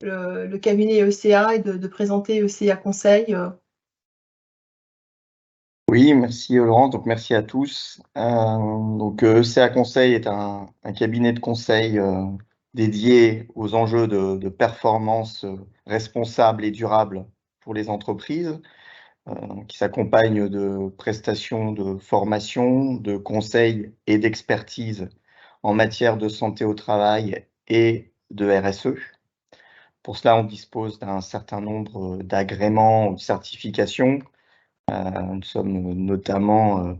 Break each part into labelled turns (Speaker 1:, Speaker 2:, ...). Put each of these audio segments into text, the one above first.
Speaker 1: le cabinet ECA et de présenter ECA Conseil.
Speaker 2: Oui, merci Laurence, donc merci à tous. ECA Conseil est un cabinet de conseil dédié aux enjeux de performance responsable et durable pour les entreprises, qui s'accompagne de prestations de formation, de conseils et d'expertise en matière de santé au travail et de RSE. Pour cela, on dispose d'un certain nombre d'agréments ou de certifications. Nous sommes notamment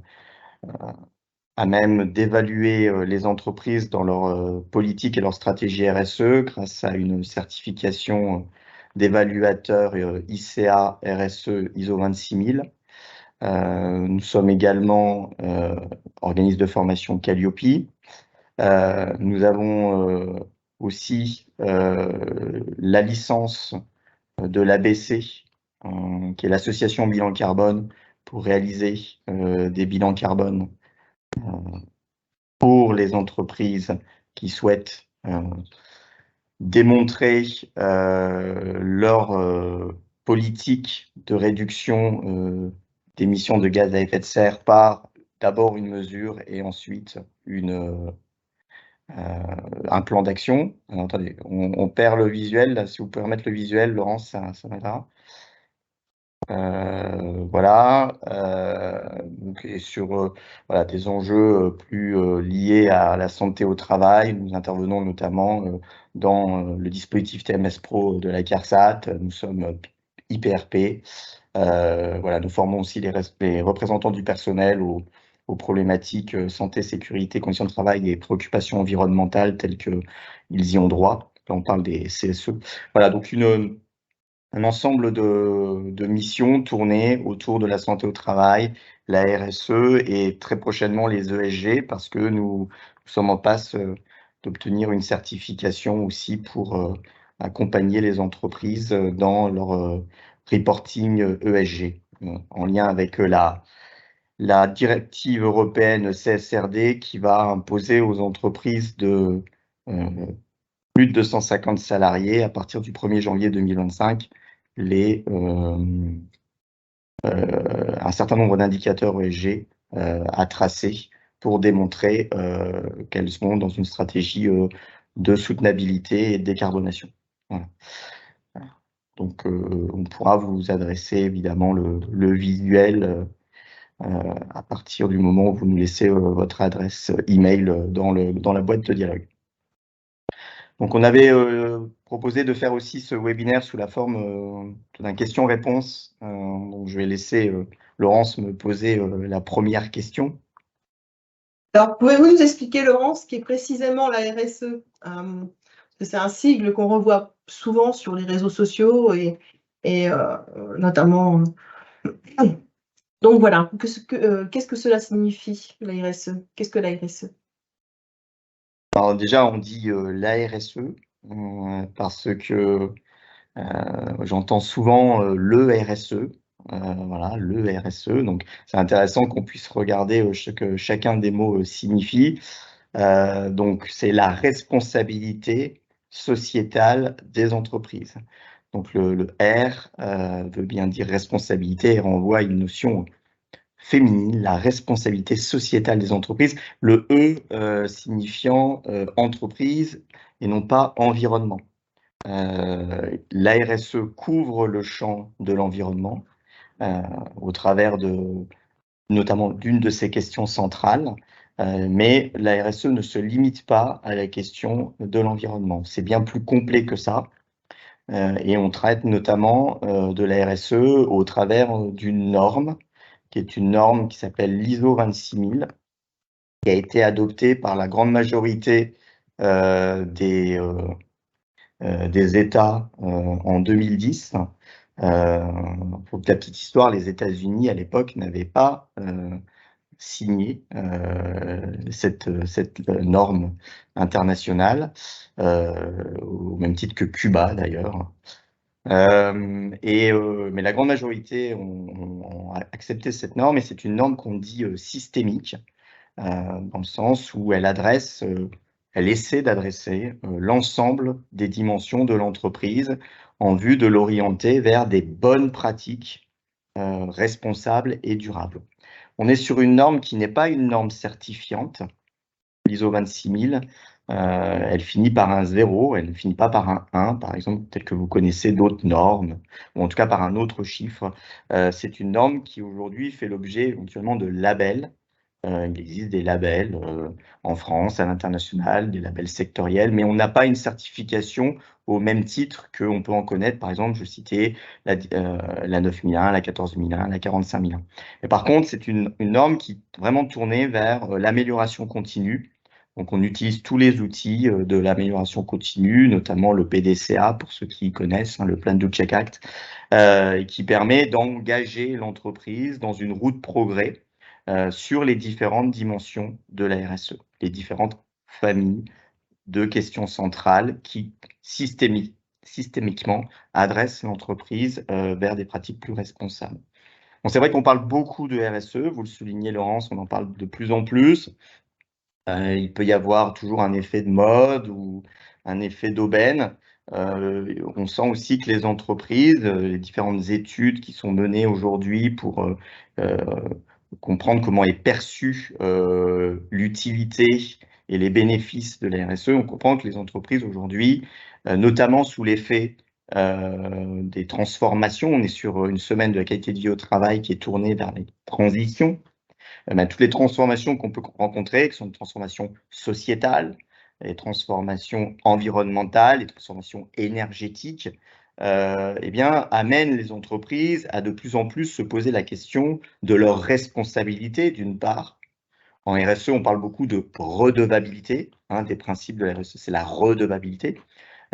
Speaker 2: à même d'évaluer les entreprises dans leur politique et leur stratégie RSE grâce à une certification d'évaluateur ICA RSE ISO 26000. Nous sommes également organisme de formation Calliope. Nous avons aussi la licence de l'ABC, qui est l'association bilan carbone, pour réaliser des bilans carbone pour les entreprises qui souhaitent démontrer leur politique de réduction d'émissions de gaz à effet de serre par d'abord une mesure et ensuite un plan d'action. Attendez, on perd le visuel, là, si vous pouvez remettre le visuel, Laurence, ça m'aidera. Voilà, donc, et sur voilà, des enjeux plus liés à la santé au travail, nous intervenons notamment dans le dispositif TMS Pro de la CARSAT, nous sommes IPRP, voilà, nous formons aussi les représentants du personnel aux problématiques santé, sécurité, conditions de travail et préoccupations environnementales telles qu'ils y ont droit. Là, on parle des CSE. Voilà, donc un ensemble de missions tournées autour de la santé au travail, la RSE et très prochainement les ESG, parce que nous sommes en passe d'obtenir une certification aussi pour accompagner les entreprises dans leur reporting ESG, en lien avec la directive européenne CSRD qui va imposer aux entreprises de plus de 250 salariés à partir du 1er janvier 2025 un certain nombre d'indicateurs ESG à tracer pour démontrer qu'elles sont dans une stratégie de soutenabilité et de décarbonation. Voilà. Donc, on pourra vous adresser évidemment le visuel à partir du moment où vous nous laissez votre adresse email dans la boîte de dialogue. Donc, on avait proposé de faire aussi ce webinaire sous la forme d'un question-réponse. Donc, je vais laisser Laurence me poser la première question.
Speaker 1: Alors, pouvez-vous nous expliquer, Laurence, ce qui est précisément la RSE? C'est un sigle qu'on revoit souvent sur les réseaux sociaux et notamment. Donc voilà, qu'est-ce que cela signifie, la RSE? Qu'est-ce que la RSE?
Speaker 2: Alors déjà, on dit la RSE parce que j'entends souvent le RSE. Voilà, le RSE. Donc, c'est intéressant qu'on puisse regarder ce que chacun des mots signifie. Donc, c'est la responsabilité sociétale des entreprises. Donc, le R veut bien dire responsabilité et renvoie à une notion féminine, la responsabilité sociétale des entreprises. Le E signifiant entreprise et non pas environnement. La RSE couvre le champ de l'environnement au travers notamment d'une de ces questions centrales, mais la RSE ne se limite pas à la question de l'environnement. C'est bien plus complet que ça, et on traite notamment de la RSE au travers d'une norme, qui est une norme qui s'appelle l'ISO 26000, qui a été adoptée par la grande majorité des États en 2010. Pour la petite histoire, les États-Unis à l'époque n'avaient pas signé cette norme internationale, au même titre que Cuba d'ailleurs. Mais la grande majorité ont accepté cette norme, et c'est une norme qu'on dit systémique, dans le sens où elle adresse elle essaie d'adresser l'ensemble des dimensions de l'entreprise en vue de l'orienter vers des bonnes pratiques responsables et durables. On est sur une norme qui n'est pas une norme certifiante, l'ISO 26000, elle finit par un 0, elle ne finit pas par un 1, par exemple, peut-être que vous connaissez d'autres normes, ou en tout cas par un autre chiffre. C'est une norme qui aujourd'hui fait l'objet éventuellement de labels. Il existe des labels en France, à l'international, des labels sectoriels, mais on n'a pas une certification au même titre qu'on peut en connaître. Par exemple, je citais la 9001, la 14001, la 45001. Mais par contre, c'est une norme qui est vraiment tournée vers l'amélioration continue. Donc, on utilise tous les outils de l'amélioration continue, notamment le PDCA, pour ceux qui connaissent, hein, le Plan do Check Act, qui permet d'engager l'entreprise dans une route progrès sur les différentes dimensions de la RSE, les différentes familles de questions centrales qui systémiquement adressent l'entreprise vers des pratiques plus responsables. Bon, c'est vrai qu'on parle beaucoup de RSE, vous le soulignez Laurence, on en parle de plus en plus. Il peut y avoir toujours un effet de mode ou un effet d'aubaine. On sent aussi que les entreprises, les différentes études qui sont menées aujourd'hui pour comprendre comment est perçue l'utilité et les bénéfices de la RSE, on comprend que les entreprises aujourd'hui, notamment sous l'effet des transformations, on est sur une semaine de la qualité de vie au travail qui est tournée vers les transitions, toutes les transformations qu'on peut rencontrer, qui sont des transformations sociétales, les transformations environnementales, les transformations énergétiques, eh bien, amènent les entreprises à de plus en plus se poser la question de leur responsabilité, d'une part. En RSE, on parle beaucoup de redevabilité. Un des principes de la RSE, c'est la redevabilité,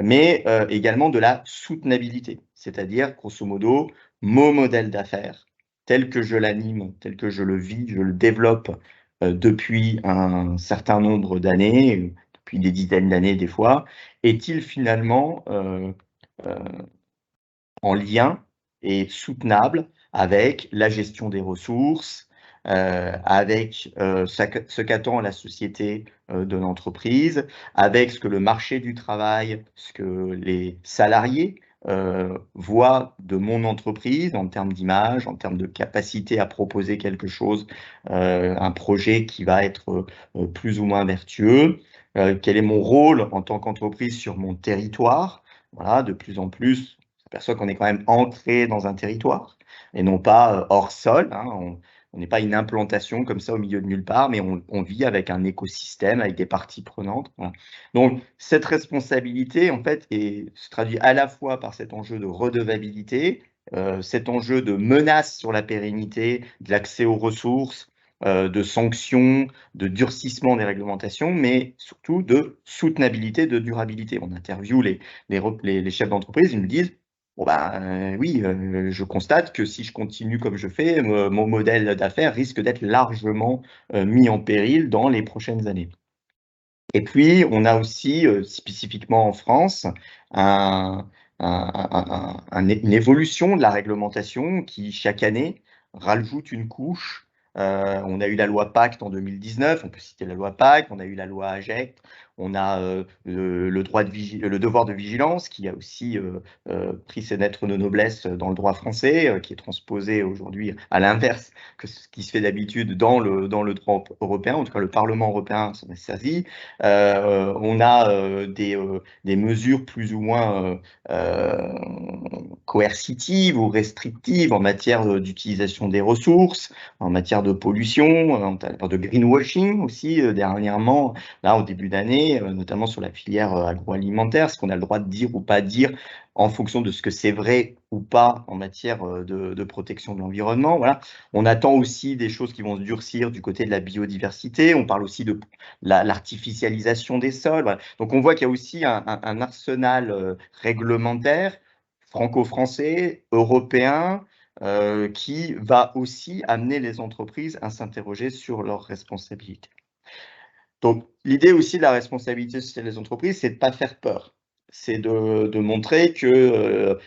Speaker 2: mais également de la soutenabilité, c'est-à-dire, grosso modo, mon modèle d'affaires, tel que je l'anime, tel que je le vis, je le développe depuis un certain nombre d'années, depuis des dizaines d'années des fois, est-il finalement en lien et soutenable avec la gestion des ressources, avec ce qu'attend la société de l'entreprise, avec ce que le marché du travail, ce que les salariés voient de mon entreprise en termes d'image, en termes de capacité à proposer quelque chose, un projet qui va être plus ou moins vertueux, quel est mon rôle en tant qu'entreprise sur mon territoire. Voilà, de plus en plus, s'aperçoit qu'on est quand même ancré dans un territoire et non pas hors sol, hein. On n'est pas une implantation comme ça au milieu de nulle part, mais on vit avec un écosystème, avec des parties prenantes. Voilà. Donc, cette responsabilité, en fait, se traduit à la fois par cet enjeu de redevabilité, cet enjeu de menace sur la pérennité, de l'accès aux ressources, de sanctions, de durcissement des réglementations, mais surtout de soutenabilité, de durabilité. On interviewe les chefs d'entreprise, ils nous disent bon oui, je constate que si je continue comme je fais, mon modèle d'affaires risque d'être largement mis en péril dans les prochaines années. Et puis, on a aussi, spécifiquement en France, une évolution de la réglementation qui, chaque année, rajoute une couche. On a eu la loi Pacte en 2019, on peut citer la loi Pacte, on a eu la loi AGEC, on a le devoir de vigilance qui a aussi pris ses lettres de noblesse dans le droit français, qui est transposé aujourd'hui à l'inverse que ce qui se fait d'habitude dans le droit européen. En tout cas, le Parlement européen s'en est saisi. On a des mesures plus ou moins coercitives ou restrictives en matière d'utilisation des ressources, en matière de pollution, en matière de greenwashing aussi dernièrement, là au début d'année, notamment sur la filière agroalimentaire, ce qu'on a le droit de dire ou pas dire en fonction de ce que c'est vrai ou pas en matière de protection de l'environnement. Voilà. On attend aussi des choses qui vont se durcir du côté de la biodiversité. On parle aussi de l'artificialisation des sols. Voilà. Donc on voit qu'il y a aussi un arsenal réglementaire franco-français, européen, qui va aussi amener les entreprises à s'interroger sur leurs responsabilités. Donc l'idée aussi de la responsabilité sociale des entreprises, c'est de ne pas faire peur. C'est de montrer que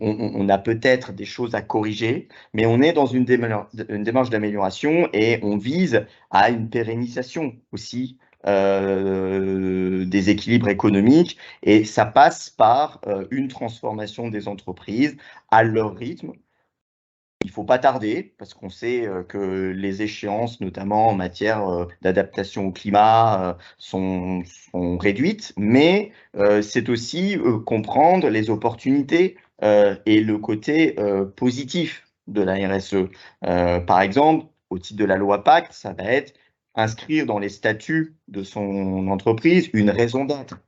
Speaker 2: on a peut-être des choses à corriger, mais on est dans une démarche d'amélioration et on vise à une pérennisation aussi des équilibres économiques, et ça passe par une transformation des entreprises à leur rythme. Il ne faut pas tarder, parce qu'on sait que les échéances, notamment en matière d'adaptation au climat, sont réduites, mais c'est aussi comprendre les opportunités et le côté positif de la RSE. Par exemple, au titre de la loi Pacte, ça va être inscrire dans les statuts de son entreprise une raison d'être,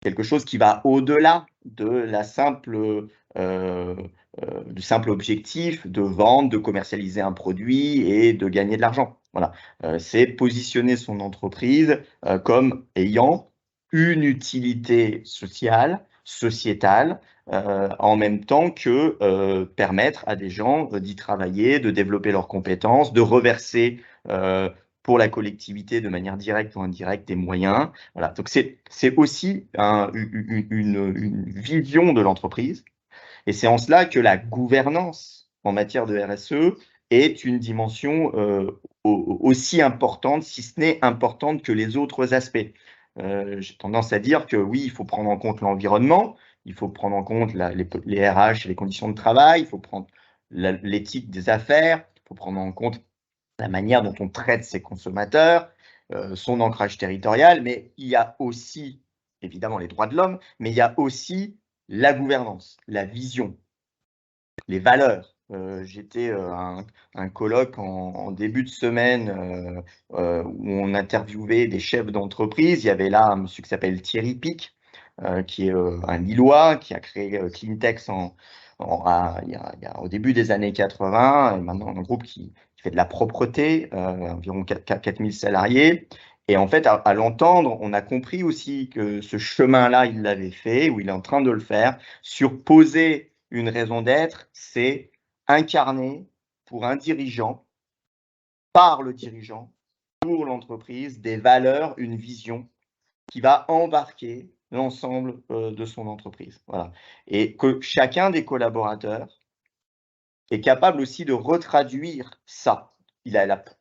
Speaker 2: quelque chose qui va au-delà de la du simple objectif de vendre, de commercialiser un produit et de gagner de l'argent. Voilà. C'est positionner son entreprise comme ayant une utilité sociale, sociétale, en même temps que permettre à des gens d'y travailler, de développer leurs compétences, de reverser pour la collectivité de manière directe ou indirecte des moyens. Voilà. Donc c'est aussi une vision de l'entreprise. Et c'est en cela que la gouvernance en matière de RSE est une dimension aussi importante, si ce n'est importante que les autres aspects. J'ai tendance à dire que oui, il faut prendre en compte l'environnement, il faut prendre en compte les RH et les conditions de travail, il faut prendre l'éthique des affaires, il faut prendre en compte la manière dont on traite ses consommateurs, son ancrage territorial, mais il y a aussi, évidemment, les droits de l'homme, mais il y a aussi la gouvernance, la vision, les valeurs. J'étais à un colloque en début de semaine où on interviewait des chefs d'entreprise. Il y avait là un monsieur qui s'appelle Thierry Pic, qui est un Lillois, qui a créé Cleantex au début des années 80, et maintenant un groupe qui fait de la propreté, environ 4000 salariés. Et en fait, à l'entendre, on a compris aussi que ce chemin-là, il l'avait fait, ou il est en train de le faire, sur poser une raison d'être, c'est incarner pour un dirigeant, par le dirigeant, pour l'entreprise, des valeurs, une vision qui va embarquer l'ensemble de son entreprise. Voilà. Et que chacun des collaborateurs est capable aussi de retraduire ça.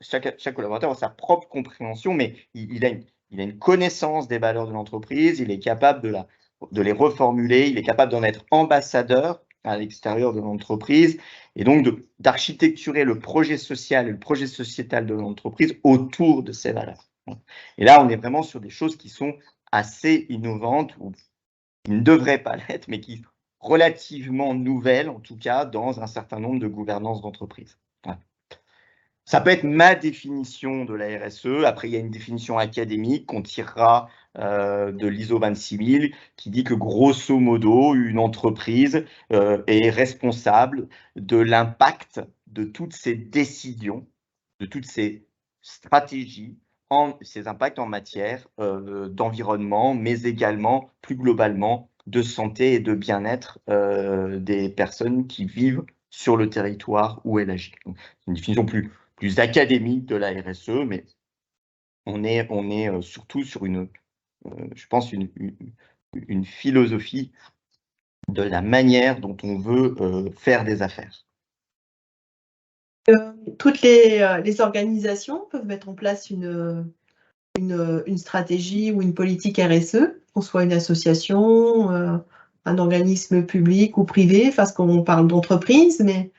Speaker 2: Chaque collaborateur a sa propre compréhension, mais il a une connaissance des valeurs de l'entreprise, il est capable de les reformuler, il est capable d'en être ambassadeur à l'extérieur de l'entreprise, et donc d'architecturer le projet social et le projet sociétal de l'entreprise autour de ces valeurs. Et là, on est vraiment sur des choses qui sont assez innovantes, ou qui ne devraient pas l'être, mais qui sont relativement nouvelles, en tout cas, dans un certain nombre de gouvernances d'entreprise. Voilà. Ça peut être ma définition de la RSE. Après, il y a une définition académique qu'on tirera de l'ISO 26000 qui dit que, grosso modo, une entreprise est responsable de l'impact de toutes ses décisions, de toutes ses stratégies, ses impacts en matière d'environnement, mais également, plus globalement, de santé et de bien-être des personnes qui vivent sur le territoire où elle agit. Donc, une définition plus académique de la RSE, mais on est surtout sur je pense, une philosophie de la manière dont on veut faire des affaires.
Speaker 1: Toutes les organisations peuvent mettre en place une stratégie ou une politique RSE, qu'on soit une association, un organisme public ou privé, parce qu'on parle d'entreprise, mais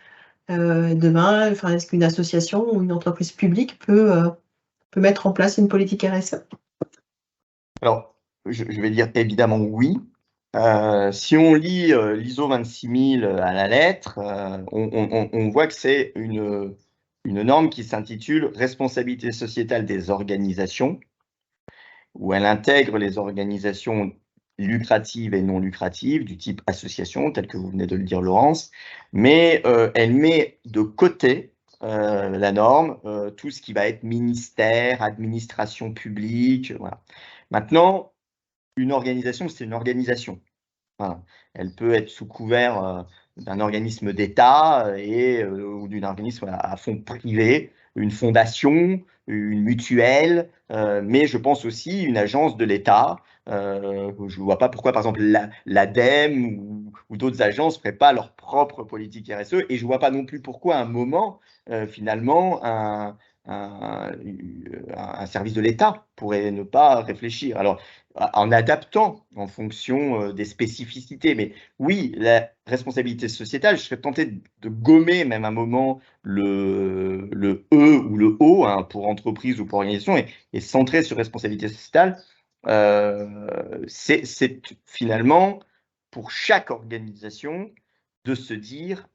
Speaker 1: demain, est-ce qu'une association ou une entreprise publique peut mettre en place une politique RSE?
Speaker 2: Alors, je vais dire évidemment oui. Si on lit l'ISO 26000 à la lettre, on voit que c'est une norme qui s'intitule « Responsabilité sociétale des organisations », où elle intègre les organisations lucratives et non lucratives, du type association, tel que vous venez de le dire, Laurence, mais elle met de côté la norme, tout ce qui va être ministère, administration publique. Voilà. Maintenant, une organisation, c'est une organisation. Voilà. Elle peut être sous couvert d'un organisme d'État ou d'un organisme à fond privé, une fondation, une mutuelle, mais je pense aussi une agence de l'État. Je ne vois pas pourquoi, par exemple, l'ADEME ou d'autres agences ne feraient pas leur propre politique RSE, et je ne vois pas non plus pourquoi, à un moment, finalement, un service de l'État pourrait ne pas réfléchir. Alors, en adaptant en fonction des spécificités. Mais oui, la responsabilité sociétale, je serais tenté de gommer même un moment le E ou le O pour entreprise ou pour organisation et centrer sur responsabilité sociétale. C'est finalement pour chaque organisation de se dire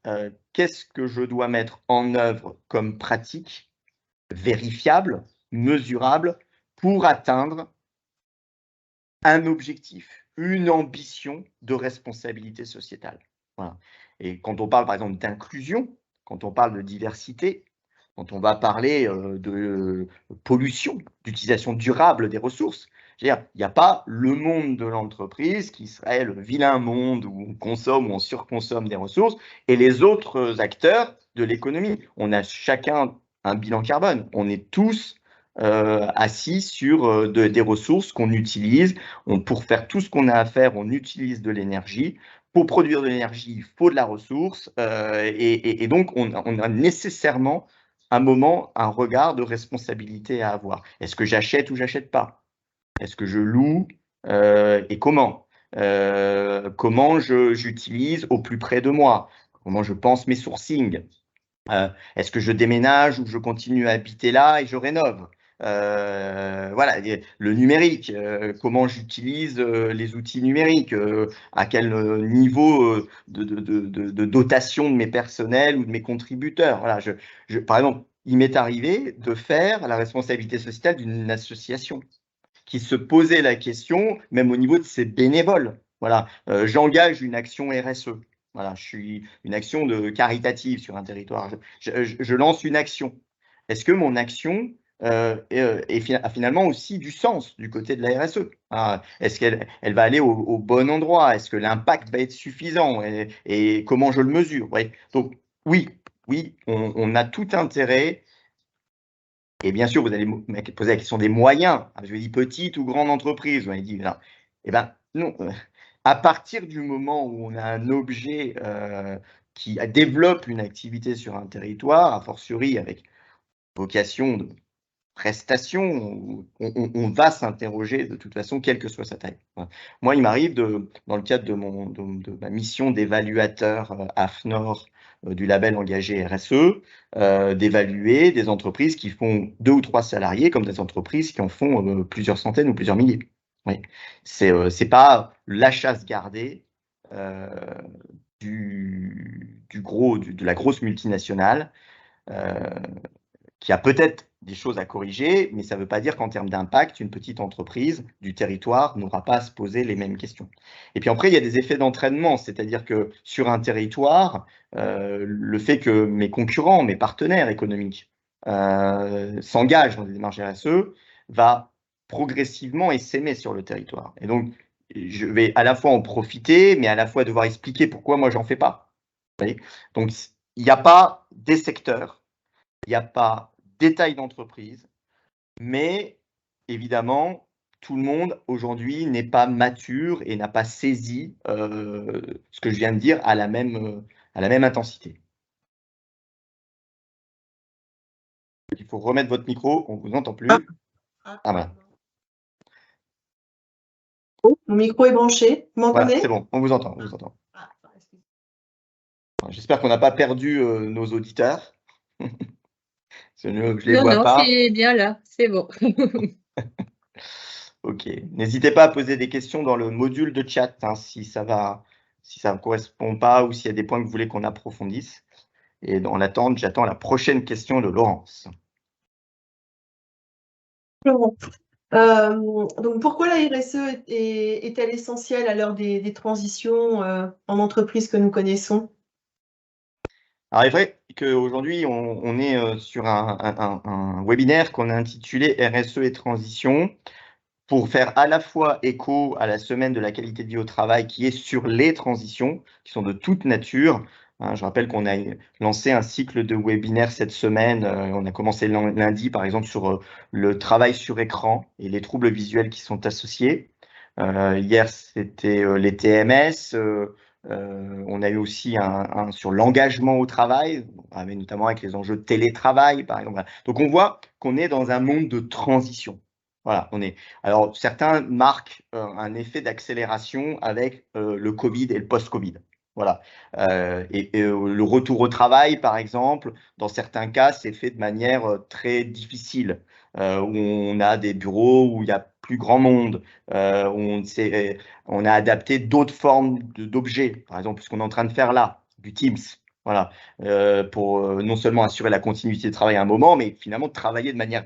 Speaker 2: qu'est-ce que je dois mettre en œuvre comme pratique vérifiable, mesurable, pour atteindre un objectif, une ambition de responsabilité sociétale. Voilà. Et quand on parle par exemple d'inclusion, quand on parle de diversité, quand on va parler de pollution, d'utilisation durable des ressources, il n'y a pas le monde de l'entreprise qui serait le vilain monde où on consomme ou on surconsomme des ressources et les autres acteurs de l'économie. On a chacun un bilan carbone. On est tous assis sur des ressources qu'on utilise. Pour faire tout ce qu'on a à faire, on utilise de l'énergie. Pour produire de l'énergie, il faut de la ressource. Et donc, on a nécessairement un moment, un regard de responsabilité à avoir. Est-ce que j'achète ou j'achète pas? Est-ce que je loue et comment? Comment j'utilise au plus près de moi? Comment je pense mes sourcings? Est-ce que je déménage ou je continue à habiter là et je rénove? Voilà, le numérique, comment j'utilise les outils numériques, à quel niveau de dotation de mes personnels ou de mes contributeurs. Voilà, par exemple, il m'est arrivé de faire la responsabilité sociétale d'une association qui se posait la question, même au niveau de ses bénévoles. Voilà, j'engage une action RSE. Voilà, je suis une action caritative sur un territoire. Je lance une action. Est-ce que mon action a finalement aussi du sens du côté de la RSE? Est-ce qu'elle va aller au bon endroit? Est-ce que l'impact va être suffisant? Et comment je le mesure? Ouais. Donc, oui, on a tout intérêt. Et bien sûr, vous allez me poser la question des moyens. Je vais dire petite ou grande entreprise. Vous m'avez dit, eh ben, non. À partir du moment où on a un objet qui développe une activité sur un territoire, a fortiori avec vocation de prestation, on va s'interroger de toute façon, quelle que soit sa taille. Voilà. Moi, il m'arrive, dans le cadre de ma mission d'évaluateur AFNOR du label engagé RSE, d'évaluer des entreprises qui font 2 ou 3 salariés comme des entreprises qui en font plusieurs centaines ou plusieurs milliers. Oui. C'est pas la chasse gardée de la grosse multinationale qui a peut-être des choses à corriger, mais ça ne veut pas dire qu'en termes d'impact, une petite entreprise du territoire n'aura pas à se poser les mêmes questions. Et puis après, il y a des effets d'entraînement, c'est-à-dire que sur un territoire, le fait que mes concurrents, mes partenaires économiques s'engagent dans des démarches RSE va progressivement essaimer sur le territoire. Et donc, je vais à la fois en profiter, mais à la fois devoir expliquer pourquoi moi, j'en fais pas. Vous voyez? Donc, il n'y a pas des secteurs, il n'y a pas des tailles d'entreprise, mais évidemment, tout le monde aujourd'hui n'est pas mature et n'a pas saisi ce que je viens de dire à la même intensité. Il faut remettre votre micro, on ne vous entend plus. Voilà.
Speaker 1: Mon micro est branché, vous m'entendez?
Speaker 2: Voilà, c'est bon, on vous entend. J'espère qu'on n'a pas perdu nos auditeurs. Je les vois pas.
Speaker 3: Non, c'est bien là, c'est bon.
Speaker 2: Ok, n'hésitez pas à poser des questions dans le module de chat si ça ne correspond pas ou s'il y a des points que vous voulez qu'on approfondisse. Et dans l'attente, j'attends la prochaine question de Laurence.
Speaker 1: Laurent, donc pourquoi la RSE est-elle essentielle à l'heure des transitions en entreprise que nous connaissons?
Speaker 2: Alors, il est vrai qu'aujourd'hui, on est sur un webinaire qu'on a intitulé RSE et transition pour faire à la fois écho à la semaine de la qualité de vie au travail qui est sur les transitions, qui sont de toute nature. Je rappelle qu'on a lancé un cycle de webinaires cette semaine. On a commencé lundi, par exemple, sur le travail sur écran et les troubles visuels qui sont associés. Hier, c'était les TMS. On a eu aussi un sur l'engagement au travail, notamment avec les enjeux de télétravail, par exemple. Donc, on voit qu'on est dans un monde de transition. Voilà, alors, certains marquent un effet d'accélération avec le Covid et le post-Covid. Voilà. Le retour au travail, par exemple, dans certains cas, c'est fait de manière très difficile, où on a des bureaux où il y a plus grand monde, on a adapté d'autres formes d'objets, par exemple, ce qu'on est en train de faire là, du Teams, voilà, pour non seulement assurer la continuité de travail à un moment, mais finalement travailler de manière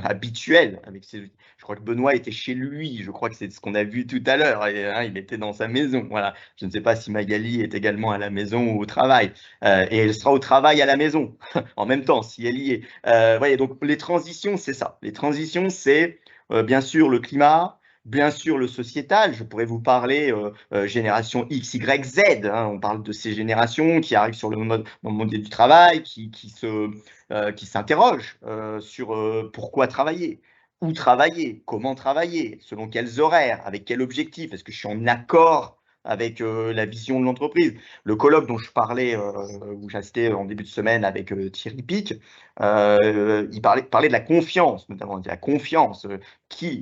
Speaker 2: habituelle avec ces outils. Je crois que Benoît était chez lui, je crois que c'est ce qu'on a vu tout à l'heure, il était dans sa maison, voilà. Je ne sais pas si Magali est également à la maison ou au travail, et elle sera au travail à la maison, en même temps, si elle y est. Voyez, donc les transitions, c'est ça. Les transitions, c'est bien sûr le climat, bien sûr le sociétal. Je pourrais vous parler génération X, Y, Z. Hein, on parle de ces générations qui arrivent dans le monde du travail, qui s'interrogent sur pourquoi travailler, où travailler, comment travailler, selon quels horaires, avec quel objectif, est-ce que je suis en accord avec la vision de l'entreprise. Le colloque dont je parlais, où j'assistais en début de semaine avec Thierry Pic, il parlait de la confiance, notamment de la confiance.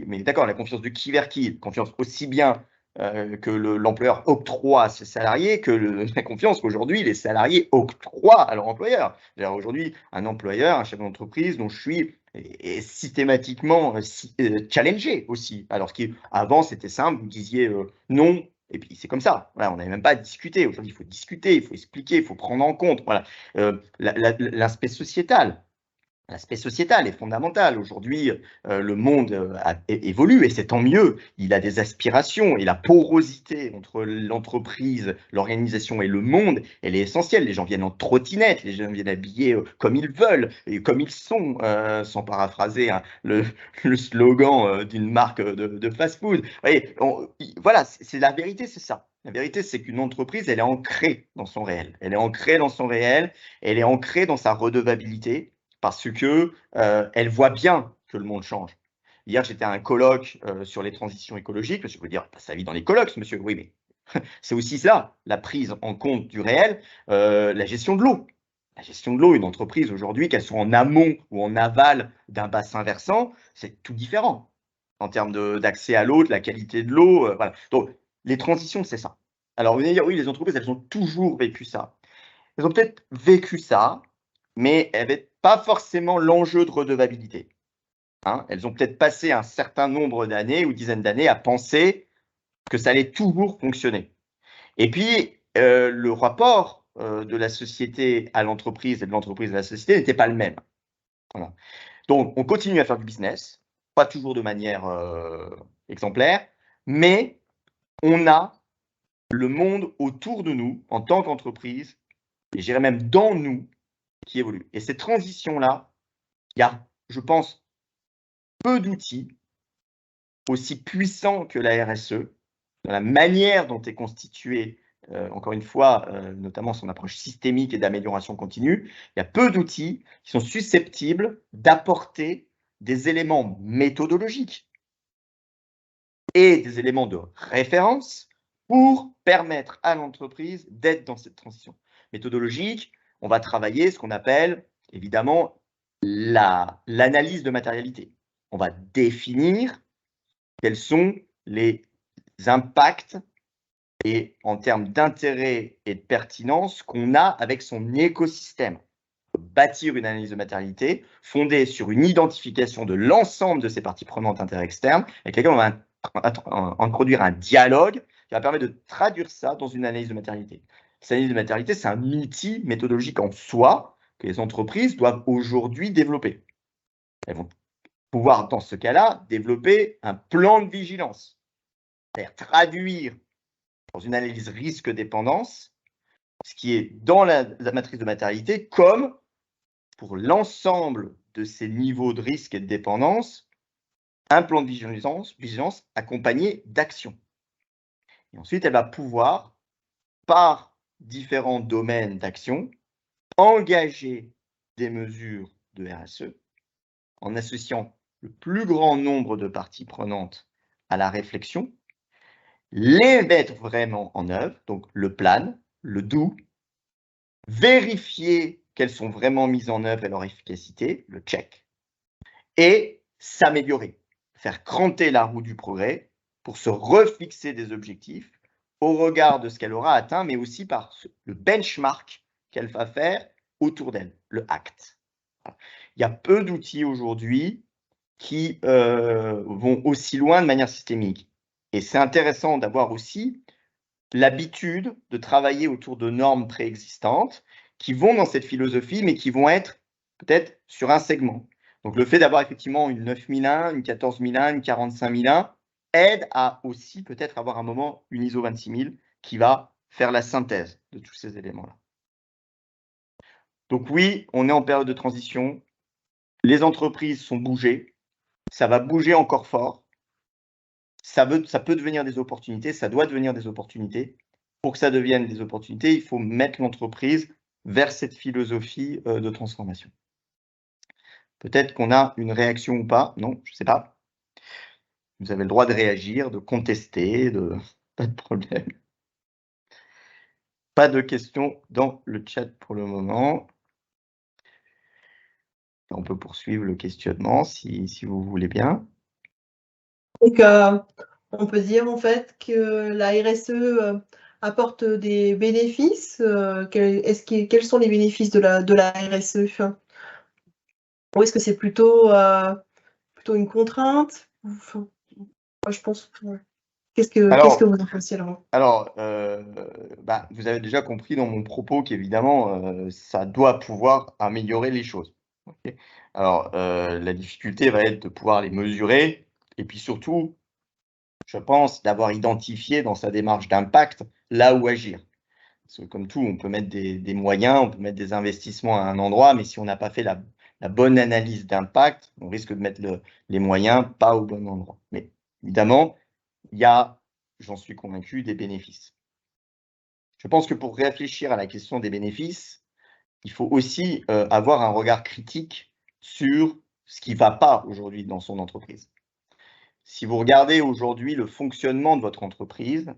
Speaker 2: Mais d'accord, la confiance de qui vers qui? Confiance aussi bien que l'employeur octroie à ses salariés que la confiance qu'aujourd'hui les salariés octroient à leur employeur. Aujourd'hui, un employeur, un chef d'entreprise dont je suis est systématiquement challengé aussi. Alors qu'avant, c'était simple, vous disiez non, et puis c'est comme ça. Voilà, on n'avait même pas à discuter. Aujourd'hui, il faut discuter, il faut expliquer, il faut prendre en compte. Voilà. L'aspect sociétal. L'aspect sociétal est fondamental. Aujourd'hui, le monde évolue et c'est tant mieux. Il a des aspirations et la porosité entre l'entreprise, l'organisation et le monde, elle est essentielle. Les gens viennent en trottinette, les gens viennent habillés comme ils veulent et comme ils sont, sans paraphraser hein, le slogan d'une marque de fast-food. Voilà, c'est la vérité, c'est ça. La vérité, c'est qu'une entreprise, elle est ancrée dans son réel. Elle est ancrée dans son réel, elle est ancrée dans sa redevabilité parce que elle voit bien que le monde change. Hier, j'étais à un colloque sur les transitions écologiques. Monsieur, vous dire, passe sa vie dans les colloques, monsieur. Oui, mais c'est aussi ça, la prise en compte du réel, la gestion de l'eau. La gestion de l'eau, une entreprise aujourd'hui, qu'elle soit en amont ou en aval d'un bassin versant, c'est tout différent en termes d'accès à l'eau, de la qualité de l'eau. Voilà. Donc, les transitions, c'est ça. Alors, vous allez dire, oui, les entreprises, elles ont toujours vécu ça. Elles ont peut-être vécu ça, mais elles n'avaient pas forcément l'enjeu de redevabilité. Hein. Elles ont peut-être passé un certain nombre d'années ou dizaines d'années à penser que ça allait toujours fonctionner. Et puis, le rapport de la société à l'entreprise et de l'entreprise à la société n'était pas le même. Voilà. Donc, on continue à faire du business, pas toujours de manière exemplaire, mais on a le monde autour de nous, en tant qu'entreprise, et je dirais même dans nous, qui évolue. Et cette transition-là, il y a, je pense, peu d'outils aussi puissants que la RSE, dans la manière dont est constituée, encore une fois, notamment son approche systémique et d'amélioration continue. Il y a peu d'outils qui sont susceptibles d'apporter des éléments méthodologiques et des éléments de référence pour permettre à l'entreprise d'être dans cette transition. Méthodologique, on va travailler ce qu'on appelle évidemment l'analyse de matérialité. On va définir quels sont les impacts et en termes d'intérêt et de pertinence qu'on a avec son écosystème. Bâtir une analyse de matérialité fondée sur une identification de l'ensemble de ces parties prenantes intérêts externes avec lesquelles on va introduire un dialogue qui va permettre de traduire ça dans une analyse de matérialité. Cette analyse de matérialité, c'est un outil méthodologique en soi que les entreprises doivent aujourd'hui développer. Elles vont pouvoir, dans ce cas-là, développer un plan de vigilance, c'est-à-dire traduire dans une analyse risque-dépendance ce qui est dans la matrice de matérialité comme pour l'ensemble de ces niveaux de risque et de dépendance, un plan de vigilance accompagné d'actions. Et ensuite, elle va pouvoir, par différents domaines d'action, engager des mesures de RSE en associant le plus grand nombre de parties prenantes à la réflexion les mettre vraiment en œuvre, donc le plan, le do, vérifier qu'elles sont vraiment mises en œuvre et leur efficacité, le check, et s'améliorer, faire cranter la roue du progrès pour se refixer des objectifs au regard de ce qu'elle aura atteint, mais aussi par le benchmark qu'elle va faire autour d'elle, le ACT. Il y a peu d'outils aujourd'hui qui vont aussi loin de manière systémique. Et c'est intéressant d'avoir aussi l'habitude de travailler autour de normes préexistantes qui vont dans cette philosophie, mais qui vont être peut-être sur un segment. Donc le fait d'avoir effectivement une 9001, une 14001, une 45001 aide à aussi peut-être avoir un moment une ISO 26000 qui va faire la synthèse de tous ces éléments-là. Donc oui, on est en période de transition. Les entreprises sont bougées. Ça va bouger encore fort. Ça peut devenir des opportunités, ça doit devenir des opportunités. Pour que ça devienne des opportunités, il faut mettre l'entreprise vers cette philosophie de transformation. Peut-être qu'on a une réaction ou pas, non, je ne sais pas. Vous avez le droit de réagir, de contester, pas de problème. Pas de questions dans le chat pour le moment. On peut poursuivre le questionnement si vous voulez bien.
Speaker 1: Donc, on peut dire en fait que la RSE apporte des bénéfices. Quels sont les bénéfices de la RSE? Ou est-ce que c'est plutôt une contrainte? Enfin, moi, je pense. Qu'est-ce que vous en pensez, Laurent?
Speaker 2: Alors, vous avez déjà compris dans mon propos qu'évidemment, ça doit pouvoir améliorer les choses. Okay. Alors, la difficulté va être de pouvoir les mesurer et puis surtout, je pense, d'avoir identifié dans sa démarche d'impact là où agir. Parce que comme tout, on peut mettre des moyens, on peut mettre des investissements à un endroit, mais si on n'a pas fait la bonne analyse d'impact, on risque de mettre les moyens pas au bon endroit. Mais évidemment, il y a, j'en suis convaincu, des bénéfices. Je pense que pour réfléchir à la question des bénéfices, il faut aussi avoir un regard critique sur ce qui ne va pas aujourd'hui dans son entreprise. Si vous regardez aujourd'hui le fonctionnement de votre entreprise,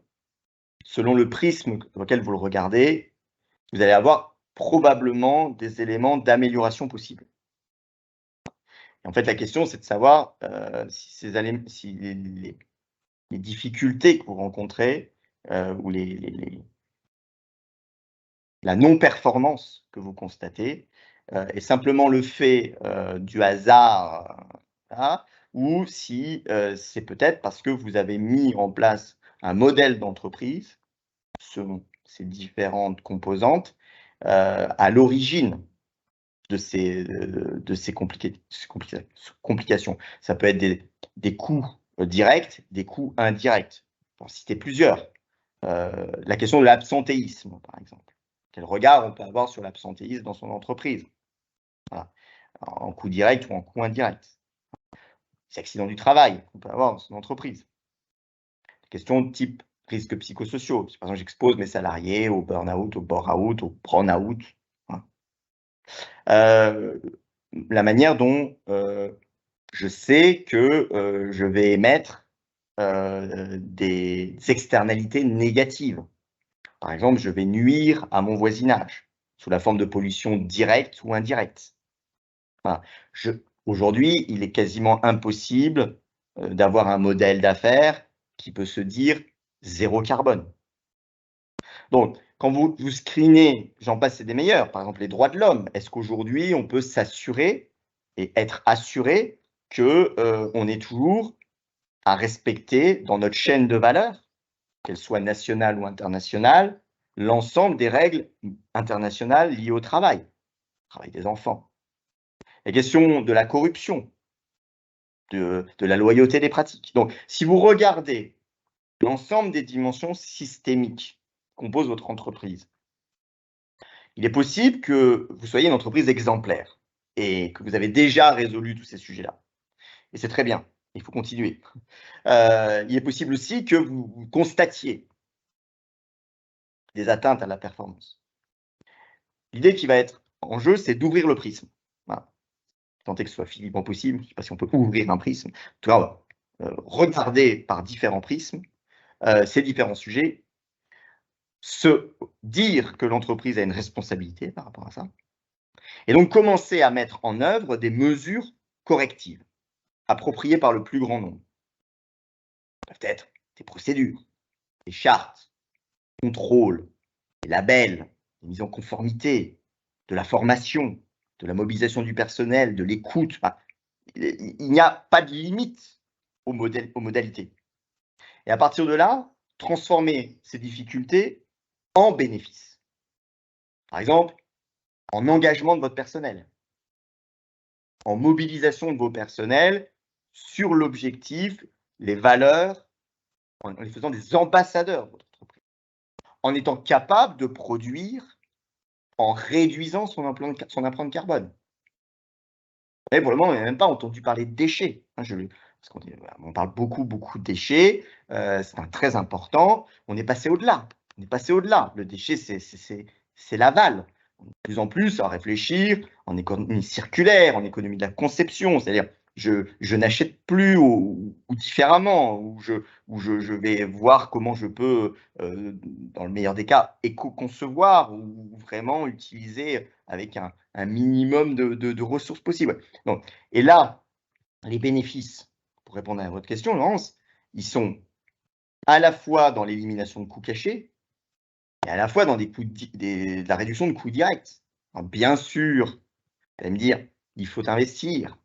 Speaker 2: selon le prisme auquel vous le regardez, vous allez avoir probablement des éléments d'amélioration possibles. Et en fait, la question, c'est de savoir si les difficultés que vous rencontrez ou la non-performance que vous constatez est simplement le fait du hasard, ou si c'est peut-être parce que vous avez mis en place un modèle d'entreprise selon ces différentes composantes à l'origine de ces complications. Ça peut être des coûts directs, des coûts indirects. Pour citer plusieurs. La question de l'absentéisme, par exemple. Quel regard on peut avoir sur l'absentéisme dans son entreprise? Voilà. En coût direct ou en coût indirect. Les accidents du travail qu'on peut avoir dans son entreprise. Les questions de type risques psychosociaux. Si par exemple j'expose mes salariés au burn-out, au bore-out, au burn-out. La manière dont je sais que je vais émettre des externalités négatives. Par exemple, je vais nuire à mon voisinage sous la forme de pollution directe ou indirecte. Enfin, aujourd'hui, il est quasiment impossible d'avoir un modèle d'affaires qui peut se dire zéro carbone. Donc, quand vous screenez, j'en passe, c'est des meilleurs, par exemple les droits de l'homme, est-ce qu'aujourd'hui, on peut s'assurer et être assuré qu'on est toujours à respecter dans notre chaîne de valeur, qu'elle soit nationale ou internationale, l'ensemble des règles internationales liées au travail des enfants. La question de la corruption, de la loyauté des pratiques. Donc, si vous regardez l'ensemble des dimensions systémiques qui composent votre entreprise, il est possible que vous soyez une entreprise exemplaire et que vous avez déjà résolu tous ces sujets-là. Et c'est très bien, il faut continuer. Il est possible aussi que vous constatiez des atteintes à la performance. L'idée qui va être en jeu, c'est d'ouvrir le prisme. Voilà. Tenter que ce soit physiquement possible, je ne sais pas si on peut ouvrir un prisme. En tout cas, regarder par différents prismes ces différents sujets, se dire que l'entreprise a une responsabilité par rapport à ça, et donc commencer à mettre en œuvre des mesures correctives, appropriées par le plus grand nombre. Ça peut être des procédures, des chartes, des contrôles, des labels, des mises en conformité, de la formation, de la mobilisation du personnel, de l'écoute. Enfin, il n'y a pas de limite aux modalités. Et à partir de là, transformer ces difficultés en bénéfices. Par exemple, en engagement de votre personnel, en mobilisation de vos personnels sur l'objectif, les valeurs, en les faisant des ambassadeurs de votre entreprise, en étant capable de produire en réduisant son empreinte carbone. Et pour le moment, on n'a même pas entendu parler de déchets. Parce qu'on parle beaucoup de déchets, c'est très important. On est passé au-delà. Le déchet, c'est l'aval. De plus en plus à réfléchir en économie circulaire, en économie de la conception, c'est-à-dire je n'achète plus ou différemment, ou je vais voir comment je peux, dans le meilleur des cas, éco-concevoir ou vraiment utiliser avec un minimum de ressources possibles. Donc, et là, les bénéfices, pour répondre à votre question, Laurence, ils sont à la fois dans l'élimination de coûts cachés et à la fois dans de la réduction de coûts directs. Alors, bien sûr, vous allez me dire, il faut investir,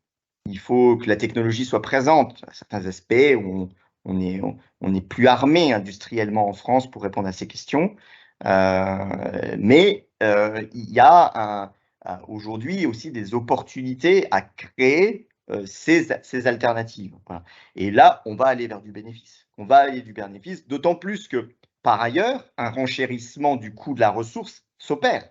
Speaker 2: il faut que la technologie soit présente. À certains aspects, on n'est plus armé industriellement en France pour répondre à ces questions. Mais il y a aujourd'hui aussi des opportunités à créer ces alternatives. Voilà. Et là, on va aller vers du bénéfice. D'autant plus que, par ailleurs, un renchérissement du coût de la ressource s'opère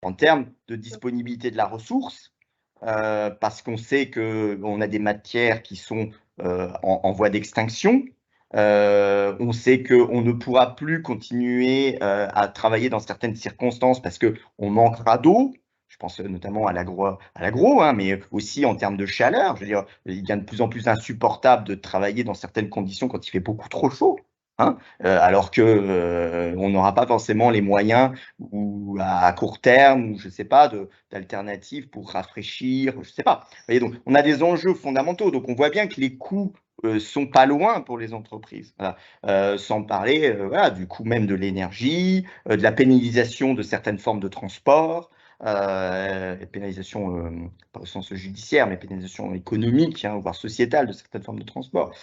Speaker 2: en termes de disponibilité de la ressource, parce qu'on sait qu'on a des matières qui sont en voie d'extinction. On sait qu'on ne pourra plus continuer à travailler dans certaines circonstances parce qu'on manquera d'eau. Je pense notamment à l'agro, hein, mais aussi en termes de chaleur. Je veux dire, il devient de plus en plus insupportable de travailler dans certaines conditions quand il fait beaucoup trop chaud. Hein, alors qu'on n'aura pas forcément les moyens ou à court terme, ou je ne sais pas, d'alternatives pour rafraîchir, je ne sais pas. Vous voyez, donc, on a des enjeux fondamentaux. Donc, on voit bien que les coûts sont pas loin pour les entreprises. Voilà. Sans parler voilà, du coût même de l'énergie, de la pénalisation de certaines formes de transport, pénalisation pas au sens judiciaire, mais pénalisation économique, hein, voire sociétale de certaines formes de transport.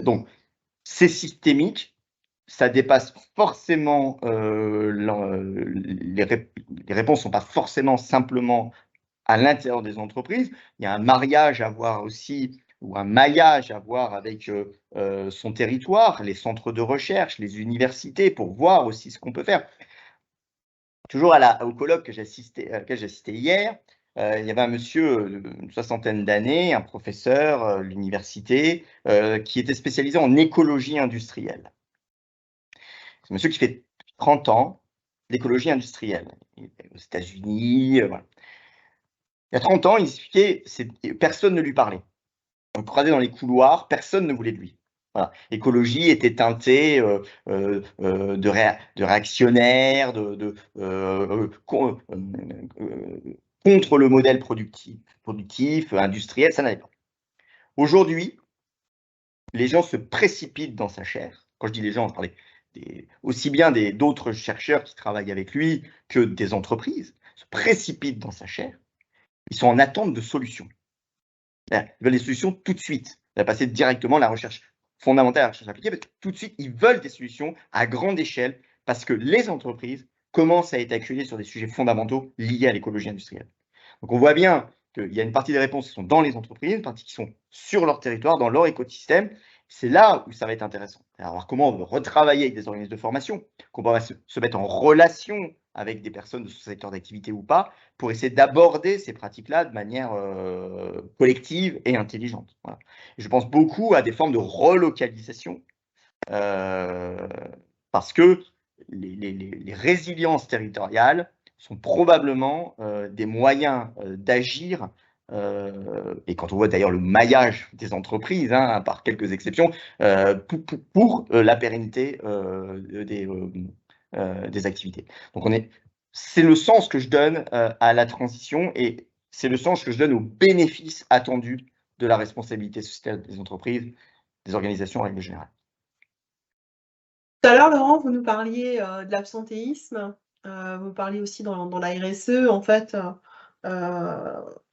Speaker 2: Donc, c'est systémique, ça dépasse forcément, les réponses ne sont pas forcément simplement à l'intérieur des entreprises. Il y a un mariage à voir aussi, ou un maillage à voir avec son territoire, les centres de recherche, les universités, pour voir aussi ce qu'on peut faire. Toujours au colloque auquel j'ai assisté hier, il y avait un monsieur d'une soixantaine d'années, un professeur à l'université, qui était spécialisé en écologie industrielle. C'est un monsieur qui fait 30 ans d'écologie industrielle. Il est aux États-Unis. Voilà. Il y a 30 ans, il expliquait, personne ne lui parlait. On le croisait dans les couloirs, personne ne voulait de lui. Voilà. L'écologie était teintée de réactionnaire, contre le modèle productif, industriel, ça n'allait pas. Aujourd'hui, les gens se précipitent dans sa chair. Quand je dis les gens, je parlais aussi bien d'autres chercheurs qui travaillent avec lui que des entreprises, se précipitent dans sa chair. Ils sont en attente de solutions. Ils veulent des solutions tout de suite. Ils vont passer directement à la recherche fondamentale, à la recherche appliquée, parce que tout de suite, ils veulent des solutions à grande échelle, parce que les entreprises commencent à être acculées sur des sujets fondamentaux liés à l'écologie industrielle. Donc on voit bien qu'il y a une partie des réponses qui sont dans les entreprises, une partie qui sont sur leur territoire, dans leur écosystème. C'est là où ça va être intéressant. Alors comment on veut retravailler avec des organismes de formation, comment on va se mettre en relation avec des personnes de ce secteur d'activité ou pas, pour essayer d'aborder ces pratiques-là de manière collective et intelligente. Voilà. Et je pense beaucoup à des formes de relocalisation, parce que les résiliences territoriales sont probablement des moyens d'agir et quand on voit d'ailleurs le maillage des entreprises, hein, par quelques exceptions, pour la pérennité des activités. Donc c'est le sens que je donne à la transition et c'est le sens que je donne aux bénéfices attendus de la responsabilité sociétale des entreprises, des organisations en règle générale.
Speaker 1: Tout à l'heure, Laurent, vous nous parliez de l'absentéisme. Vous parliez aussi dans la RSE, en fait,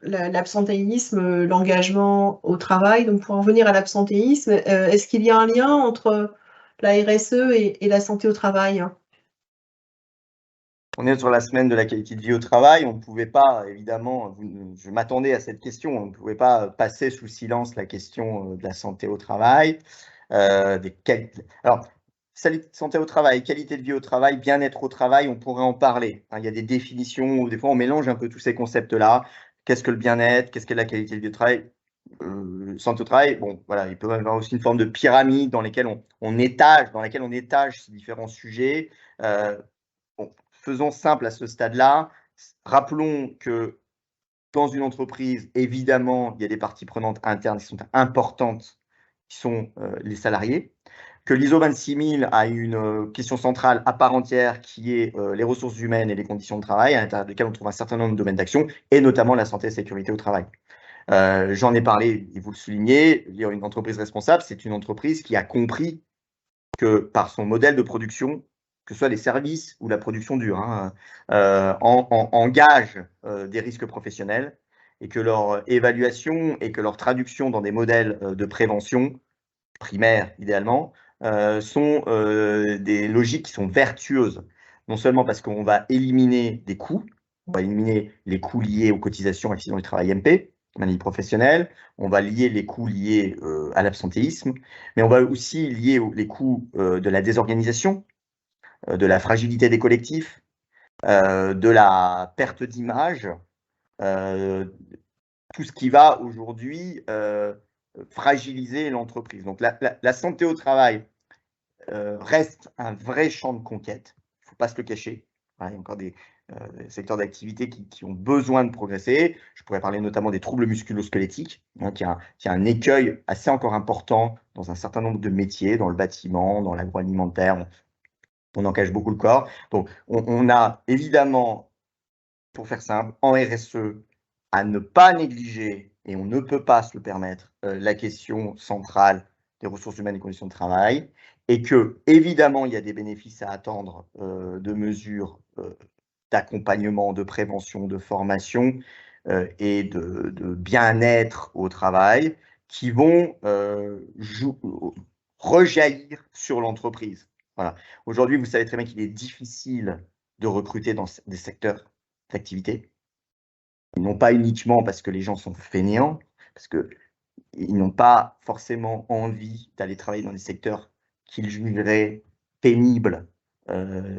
Speaker 1: l'absentéisme, l'engagement au travail. Donc, pour en venir à l'absentéisme, est-ce qu'il y a un lien entre la RSE et la santé au travail?
Speaker 2: On est sur la semaine de la qualité de vie au travail. On ne pouvait pas, évidemment, je m'attendais à cette question, on ne pouvait pas passer sous silence la question de la santé au travail. Alors, santé au travail, qualité de vie au travail, bien-être au travail, on pourrait en parler. Il y a des définitions, des fois on mélange un peu tous ces concepts-là. Qu'est-ce que le bien-être? Qu'est-ce que la qualité de vie au travail? Santé au travail, bon, voilà, il peut y avoir aussi une forme de pyramide dans laquelle on étage ces différents sujets. Bon, faisons simple à ce stade-là. Rappelons que dans une entreprise, évidemment, il y a des parties prenantes internes qui sont importantes, qui sont les salariés, que l'ISO 26000 a une question centrale à part entière qui est les ressources humaines et les conditions de travail, à l'intérieur desquelles on trouve un certain nombre de domaines d'action, et notamment la santé et sécurité au travail. J'en ai parlé, et vous le soulignez, une entreprise responsable, c'est une entreprise qui a compris que par son modèle de production, que ce soit les services ou la production dure, hein, engagent des risques professionnels et que leur évaluation et que leur traduction dans des modèles de prévention, primaire idéalement, sont des logiques qui sont vertueuses. Non seulement parce qu'on va éliminer des coûts, on va éliminer les coûts liés aux cotisations accidents du travail MP, maladie professionnelle, on va lier les coûts liés à l'absentéisme, mais on va aussi lier les coûts de la désorganisation, de la fragilité des collectifs, de la perte d'image, tout ce qui va aujourd'hui fragiliser l'entreprise. Donc la santé au travail reste un vrai champ de conquête, il ne faut pas se le cacher. Il y a encore des secteurs d'activité qui ont besoin de progresser. Je pourrais parler notamment des troubles musculo-squelettiques, hein, qui a un écueil assez encore important dans un certain nombre de métiers, dans le bâtiment, dans l'agroalimentaire. On en cache beaucoup le corps. Donc, on a évidemment, pour faire simple, en RSE, à ne pas négliger, et on ne peut pas se le permettre, la question centrale des ressources humaines et conditions de travail, et que, évidemment, il y a des bénéfices à attendre de mesures d'accompagnement, de prévention, de formation et de bien-être au travail qui vont rejaillir sur l'entreprise. Voilà. Aujourd'hui, vous savez très bien qu'il est difficile de recruter dans des secteurs d'activité. Non pas uniquement parce que les gens sont fainéants, parce qu'ils n'ont pas forcément envie d'aller travailler dans des secteurs qu'ils jugeraient pénibles,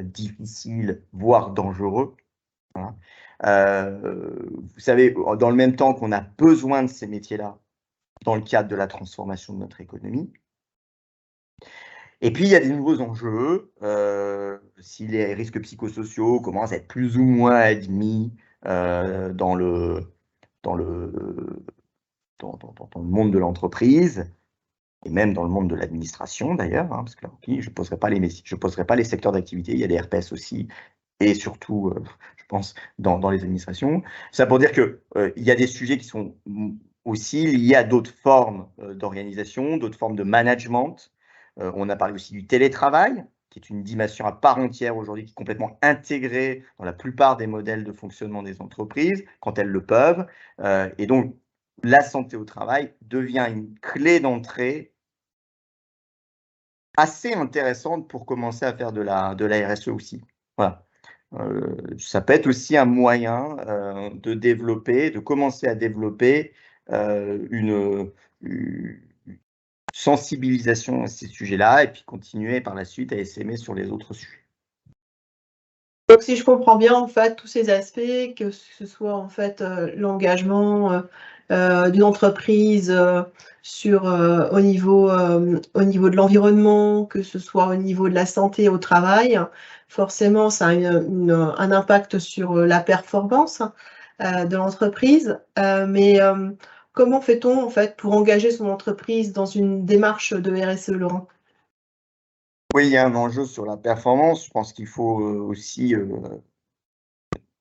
Speaker 2: difficiles, voire dangereux. Voilà. Vous savez, dans le même temps qu'on a besoin de ces métiers-là dans le cadre de la transformation de notre économie. Et puis, il y a des nouveaux enjeux. Si les risques psychosociaux commencent à être plus ou moins admis dans le monde de l'entreprise, et même dans le monde de l'administration d'ailleurs, hein, parce que là, je ne poserai pas les secteurs d'activité, il y a des RPS aussi, et surtout, je pense, dans les administrations. Ça pour dire qu'il y a des sujets qui sont aussi liés à d'autres formes d'organisation, d'autres formes de management. On a parlé aussi du télétravail, qui est une dimension à part entière aujourd'hui, qui est complètement intégrée dans la plupart des modèles de fonctionnement des entreprises, quand elles le peuvent. Et donc, la santé au travail devient une clé d'entrée assez intéressante pour commencer à faire de la RSE aussi. Voilà. Ça peut être aussi un moyen de commencer à développer une sensibilisation à ces sujets-là et puis continuer par la suite à essaimer sur les autres sujets.
Speaker 1: Donc, si je comprends bien, en fait, tous ces aspects, que ce soit en fait l'engagement d'une entreprise au niveau de l'environnement, que ce soit au niveau de la santé au travail, forcément, ça a un impact sur la performance. de l'entreprise. Mais comment fait-on en fait pour engager son entreprise dans une démarche de RSE, Laurent?
Speaker 2: Oui, il y a un enjeu sur la performance. Je pense qu'il faut aussi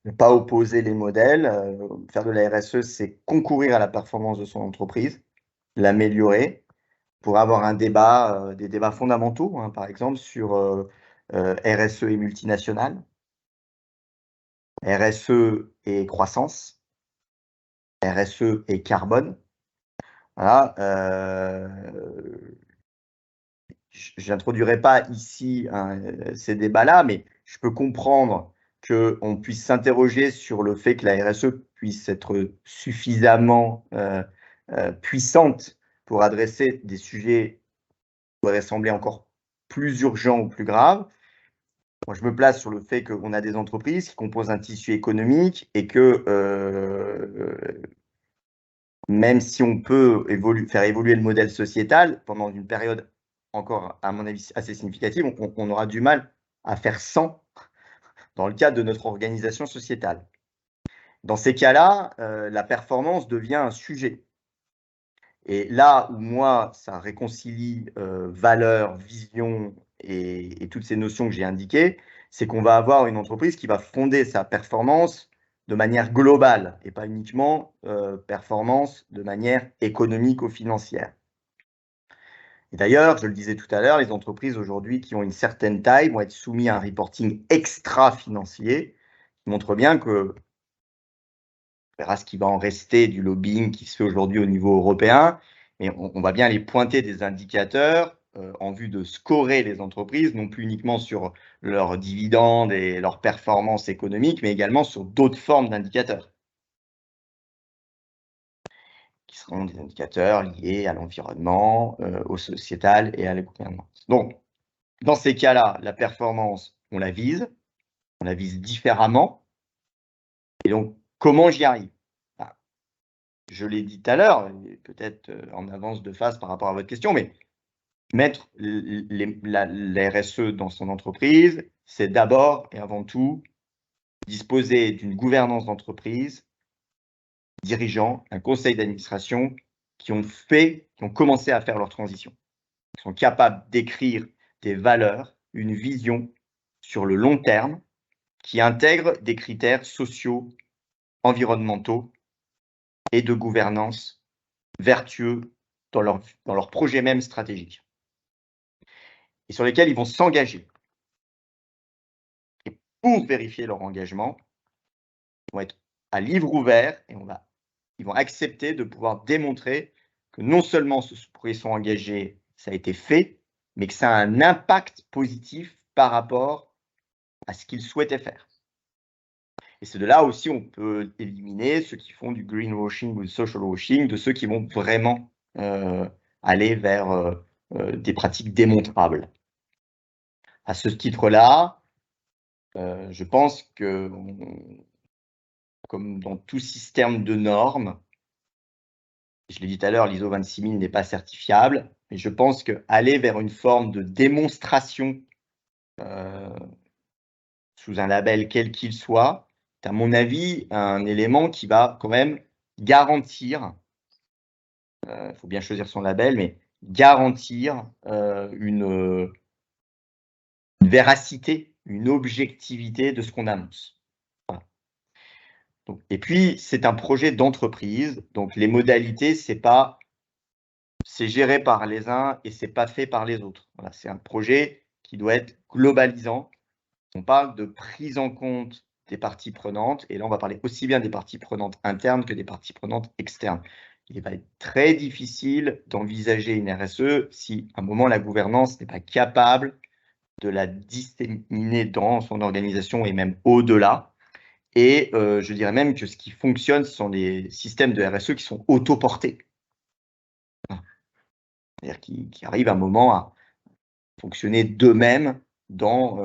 Speaker 2: ne pas opposer les modèles. Faire de la RSE, c'est concourir à la performance de son entreprise, l'améliorer, pour avoir un débat, des débats fondamentaux, hein, par exemple, sur RSE et multinationales, RSE et croissance, RSE et carbone. Voilà, je n'introduirai pas ici ces débats-là, mais je peux comprendre qu'on puisse s'interroger sur le fait que la RSE puisse être suffisamment puissante pour adresser des sujets qui pourraient sembler encore plus urgents ou plus graves. Moi, je me place sur le fait qu'on a des entreprises qui composent un tissu économique et que même si on peut faire évoluer le modèle sociétal pendant une période encore, à mon avis, assez significative, on aura du mal à faire sans dans le cadre de notre organisation sociétale. Dans ces cas-là, la performance devient un sujet. Et là où moi, ça réconcilie valeur, vision et toutes ces notions que j'ai indiquées, c'est qu'on va avoir une entreprise qui va fonder sa performance de manière globale et pas uniquement performance de manière économique ou financière. Et d'ailleurs, je le disais tout à l'heure, les entreprises aujourd'hui qui ont une certaine taille vont être soumises à un reporting extra-financier qui montre bien que, on verra ce qui va en rester du lobbying qui se fait aujourd'hui au niveau européen, mais on va bien les pointer des indicateurs en vue de scorer les entreprises, non plus uniquement sur leurs dividendes et leurs performances économiques, mais également sur d'autres formes d'indicateurs, qui seront des indicateurs liés à l'environnement, au sociétal et à la gouvernance. Donc, dans ces cas-là, la performance, on la vise différemment. Et donc, comment j'y arrive? Je l'ai dit tout à l'heure, peut-être en avance de phase par rapport à votre question, mais mettre la RSE dans son entreprise, c'est d'abord et avant tout disposer d'une gouvernance d'entreprise, dirigeants, un conseil d'administration qui ont commencé à faire leur transition, qui sont capables d'écrire des valeurs, une vision sur le long terme, qui intègre des critères sociaux, environnementaux et de gouvernance vertueux dans leur projet même stratégique et sur lesquels ils vont s'engager. Et pour vérifier leur engagement, ils vont être à livre ouvert et ils vont accepter de pouvoir démontrer que non seulement ce pour quoi ils sont engagés, ça a été fait, mais que ça a un impact positif par rapport à ce qu'ils souhaitaient faire. Et c'est de là aussi on peut éliminer ceux qui font du greenwashing ou du social washing, de ceux qui vont vraiment aller vers des pratiques démontrables. À ce titre-là, je pense que, comme dans tout système de normes, je l'ai dit tout à l'heure, l'ISO 26000 n'est pas certifiable, mais je pense qu'aller vers une forme de démonstration sous un label quel qu'il soit, c'est à mon avis un élément qui va quand même garantir, il faut bien choisir son label, mais garantir une véracité, une objectivité de ce qu'on annonce. Voilà. Donc, et puis, c'est un projet d'entreprise, donc les modalités, c'est géré par les uns et c'est pas fait par les autres. Voilà, c'est un projet qui doit être globalisant. On parle de prise en compte des parties prenantes, et là, on va parler aussi bien des parties prenantes internes que des parties prenantes externes. Il va être très difficile d'envisager une RSE si, à un moment, la gouvernance n'est pas capable de la disséminer dans son organisation et même au-delà. Et je dirais même que ce qui fonctionne, ce sont des systèmes de RSE qui sont autoportés. C'est-à-dire qui arrivent à un moment à fonctionner d'eux-mêmes dans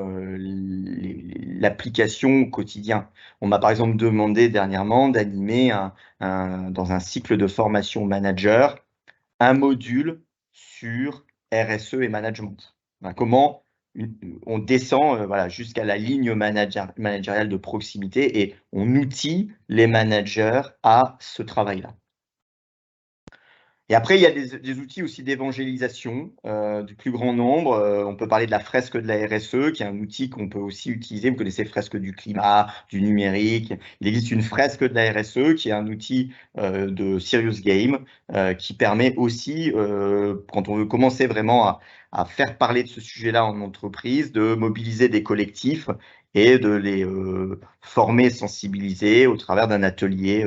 Speaker 2: l'application au quotidien. On m'a par exemple demandé dernièrement d'animer dans un cycle de formation manager un module sur RSE et management. Comment on descend voilà, jusqu'à la ligne managériale de proximité et on outille les managers à ce travail-là. Et après, il y a des outils aussi d'évangélisation du plus grand nombre. On peut parler de la fresque de la RSE, qui est un outil qu'on peut aussi utiliser. Vous connaissez fresque du climat, du numérique. Il existe une fresque de la RSE, qui est un outil de Serious Game, qui permet aussi, quand on veut commencer vraiment à faire parler de ce sujet-là en entreprise, de mobiliser des collectifs et de les former, sensibiliser au travers d'un atelier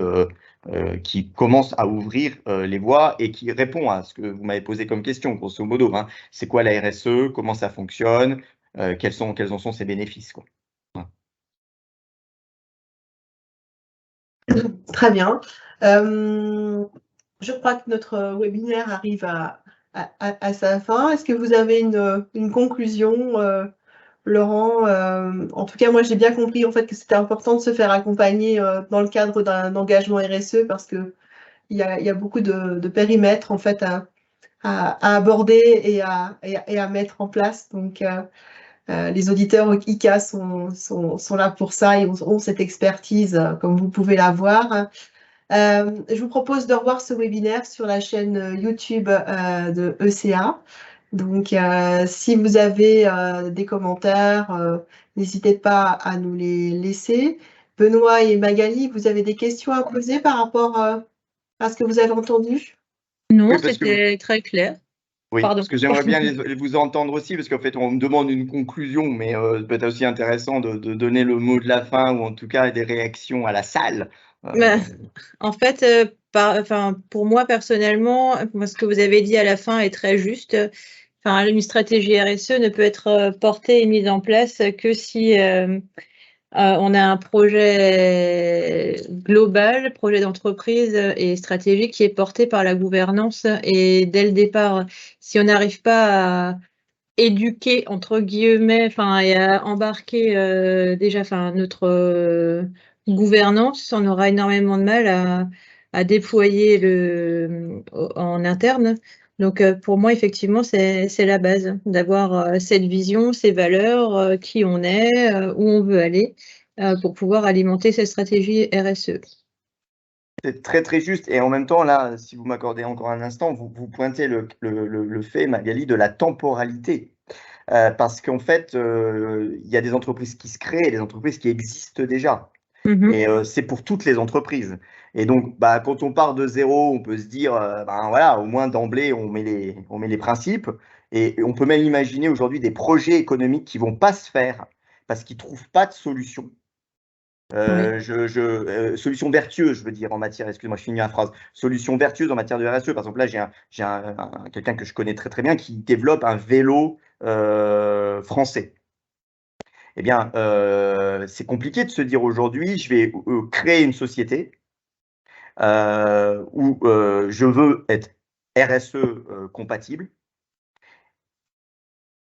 Speaker 2: qui commence à ouvrir les voies et qui répond à ce que vous m'avez posé comme question, grosso modo. Hein. C'est quoi la RSE? Comment ça fonctionne? Quels en sont ses bénéfices, quoi. Voilà.
Speaker 1: Très bien. Je crois que notre webinaire arrive à sa fin. Est-ce que vous avez une conclusion, Laurent? En tout cas, moi, j'ai bien compris en fait que c'était important de se faire accompagner dans le cadre d'un engagement RSE parce que il y a beaucoup de périmètres en fait à aborder et à mettre en place. Donc, les auditeurs ICA sont là pour ça et ont cette expertise, comme vous pouvez la voir. Je vous propose de revoir ce webinaire sur la chaîne YouTube de ECA. Donc, si vous avez des commentaires, n'hésitez pas à nous les laisser. Benoît et Magali, vous avez des questions à poser par rapport à ce que vous avez entendu?
Speaker 3: Non,
Speaker 2: Oui, parce que
Speaker 3: c'était très clair.
Speaker 2: oui,
Speaker 3: Pardon.
Speaker 2: parce que j'aimerais bien vous entendre aussi, parce qu'en fait, on me demande une conclusion, mais peut-être aussi intéressant de donner le mot de la fin, ou en tout cas des réactions à la salle.
Speaker 3: En fait, pour moi personnellement, ce que vous avez dit à la fin est très juste. Une stratégie RSE ne peut être portée et mise en place que si on a un projet global, projet d'entreprise et stratégique qui est porté par la gouvernance. Et dès le départ, si on n'arrive pas à éduquer entre guillemets, et à embarquer déjà, notre gouvernance, on aura énormément de mal à déployer en interne. Donc pour moi, effectivement, c'est la base d'avoir cette vision, ces valeurs, qui on est, où on veut aller, pour pouvoir alimenter cette stratégie RSE.
Speaker 2: C'est très très juste. Et en même temps, là, si vous m'accordez encore un instant, vous pointez le fait, Magali, de la temporalité. Parce qu'en fait, il y a des entreprises qui se créent et des entreprises qui existent déjà. Et c'est pour toutes les entreprises. Et donc, quand on part de zéro, on peut se dire, voilà, au moins d'emblée, on met les principes. Et on peut même imaginer aujourd'hui des projets économiques qui ne vont pas se faire parce qu'ils ne trouvent pas de solution. Solution vertueuse, je veux dire, en matière, excusez-moi, je finis la phrase, solution vertueuse en matière de RSE. Par exemple, là, j'ai quelqu'un que je connais très très bien qui développe un vélo français. Eh bien, c'est compliqué de se dire aujourd'hui, je vais créer une société où je veux être RSE compatible.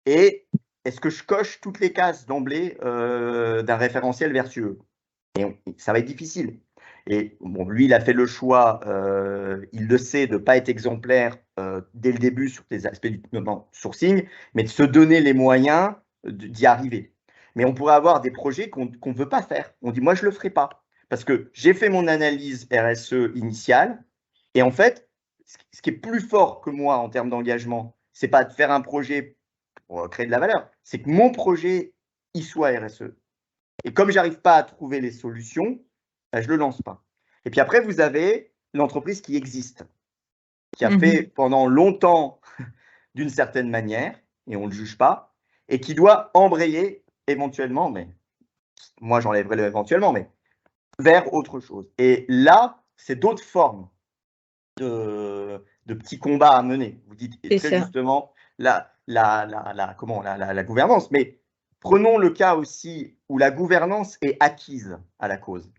Speaker 2: Et est-ce que je coche toutes les cases d'emblée d'un référentiel vertueux? Et ça va être difficile. Et bon, lui, il a fait le choix, il le sait, de ne pas être exemplaire dès le début sur des aspects du sourcing, mais de se donner les moyens d'y arriver. Mais on pourrait avoir des projets qu'on ne veut pas faire. On dit, moi, je ne le ferai pas. Parce que j'ai fait mon analyse RSE initiale. Et en fait, ce qui est plus fort que moi en termes d'engagement, ce n'est pas de faire un projet pour créer de la valeur, c'est que mon projet, il soit RSE. Et comme je n'arrive pas à trouver les solutions, je ne le lance pas. Et puis après, vous avez l'entreprise qui existe, qui a fait pendant longtemps d'une certaine manière, et on ne le juge pas, et qui doit embrayer éventuellement, mais moi j'enlèverai le éventuellement, mais vers autre chose. Et là, c'est d'autres formes de petits combats à mener. Vous dites très justement la gouvernance, mais prenons le cas aussi où la gouvernance est acquise à la cause.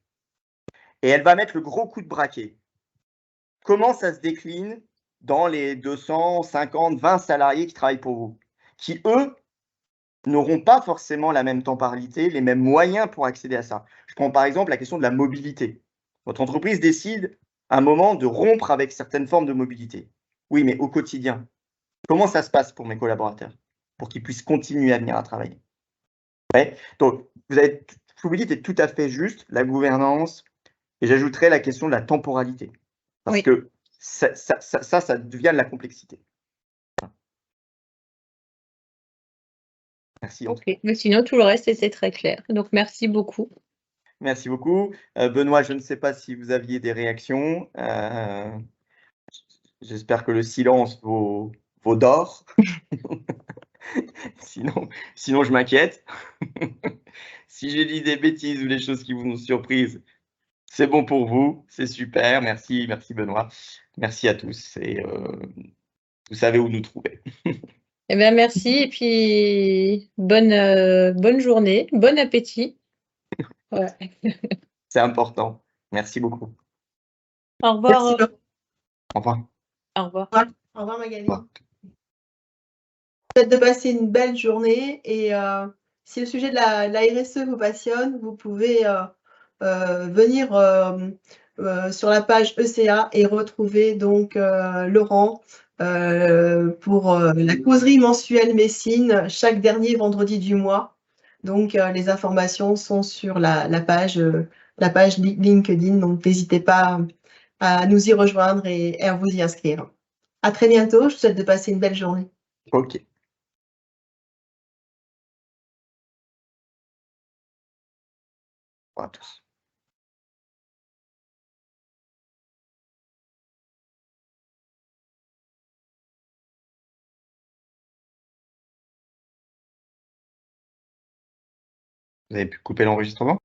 Speaker 2: Et elle va mettre le gros coup de braquet. Comment ça se décline dans les 250, 20 salariés qui travaillent pour vous, qui, eux, n'auront pas forcément la même temporalité, les mêmes moyens pour accéder à ça. Je prends par exemple la question de la mobilité. Votre entreprise décide à un moment de rompre avec certaines formes de mobilité. Oui, mais au quotidien, comment ça se passe pour mes collaborateurs? pour qu'ils puissent continuer à venir à travailler. Ouais. Donc, ce que vous dites est tout à fait juste, la gouvernance, et j'ajouterais la question de la temporalité. Parce
Speaker 3: Oui.
Speaker 2: que ça devient de la complexité. Merci.
Speaker 3: Ok, mais sinon tout le reste c'est très clair. Donc merci beaucoup.
Speaker 2: Merci beaucoup. Benoît, je ne sais pas si vous aviez des réactions. J'espère que le silence vaut d'or. Sinon, je m'inquiète. Si j'ai dit des bêtises ou des choses qui vous ont surprise, c'est bon pour vous, c'est super. Merci Benoît. Merci à tous et vous savez où nous trouver.
Speaker 3: Eh bien merci et puis bonne journée, bon appétit. Ouais.
Speaker 2: C'est important. Merci beaucoup.
Speaker 3: Au revoir.
Speaker 1: Merci, Laure.
Speaker 2: Au revoir.
Speaker 3: Au revoir.
Speaker 1: Au revoir, Magali.
Speaker 2: Au revoir.
Speaker 1: Peut-être de passer une belle journée et si le sujet de la RSE vous passionne, vous pouvez venir sur la page ECA et retrouver donc Laurent pour la causerie mensuelle Messine chaque dernier vendredi du mois. Donc les informations sont sur la page LinkedIn, donc n'hésitez pas à nous y rejoindre et à vous y inscrire. À très bientôt, je vous souhaite de passer une belle journée.
Speaker 2: Ok. Au revoir à tous. Vous avez pu couper l'enregistrement?